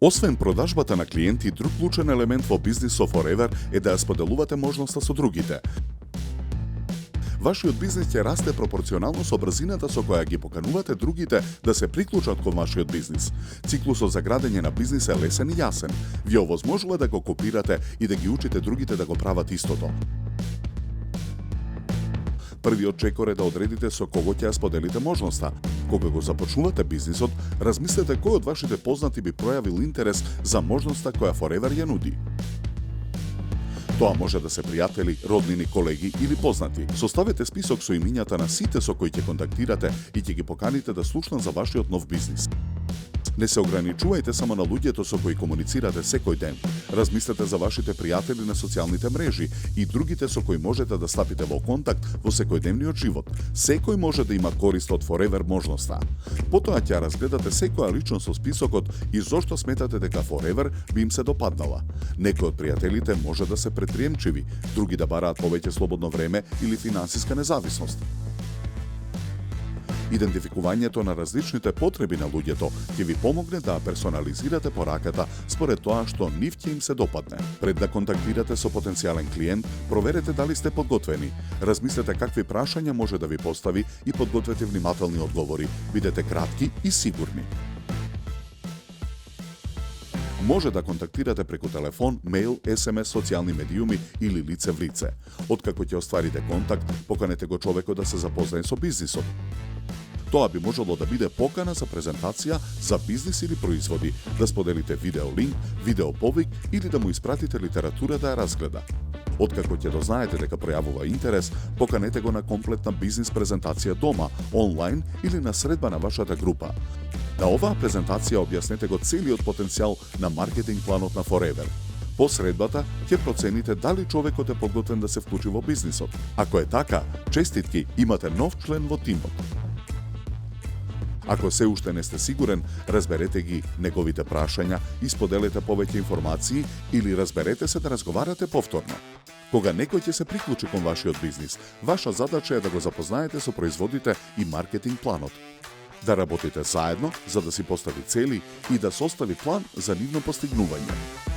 Освен продажбата на клиенти, друг клучен елемент во бизнис со Forever е да ја споделувате можноста со другите. Вашиот бизнис ќе расте пропорционално со брзината со која ги поканувате другите да се приклучат кон вашиот бизнис. Циклусот за градење на бизнис е лесен и јасен. Ви овозможува да го копирате и да ги учите другите да го прават истото. Првиот чекор е да одредите со кого ќе ја споделите можноста. Кога го започнувате бизнисот, размислете кој од вашите познати би пројавил интерес за можноста која Forever ја нуди. Тоа може да се пријатели, роднини, колеги или познати. Составете список со имињата на сите со кои ќе контактирате и ќе ги поканите да слушнат за вашиот нов бизнис. Не се ограничувајте само на луѓето со кои комуницирате секој ден. Размислете за вашите пријатели на социјалните мрежи и другите со кои можете да стапите во контакт во секојдневниот живот. Секој може да има корист од Forever можноста. Потоа ќе разгледате секоја личност со списокот и зошто сметате дека Forever би им се допаднала. Некои од пријателите може да се предприемчиви, други да бараат повеќе слободно време или финансиска независност. Идентификувањето на различните потреби на луѓето ќе ви помогне да персонализирате пораката според тоа што нив ќе им се допадне. Пред да контактирате со потенцијален клиент, проверете дали сте подготвени. Размислете какви прашања може да ви постави и подгответе внимателни одговори. Бидете кратки и сигурни. Може да контактирате преку телефон, мејл, SMS, социјални медиуми или лице в лице. Откако ќе остварите контакт, поканете го човекот да се запознае со бизнисот. Тоа би можело да биде покана за презентација за бизнис или производи, да споделите видеолинк, видеоповик или да му испратите литература да ја разгледа. Откако ќе дознаете дека пројавува интерес, поканете го на комплетна бизнис презентација дома, онлайн или на средба на вашата група. На оваа презентација објаснете го целиот потенцијал на маркетинг планот на Forever. По средбата ќе процените дали човекот е подготвен да се вклучи во бизнисот. Ако е така, честитки, имате нов член во тимот. Ако се уште не сте сигурен, разберете ги неговите прашања и споделете повеќе информации или разберете се да разговарате повторно. Кога некој ќе се приклучи кон вашиот бизнис, ваша задача е да го запознаете со производите и маркетинг планот. Да работите заедно за да си постави цели и да состави план за нивно постигнување.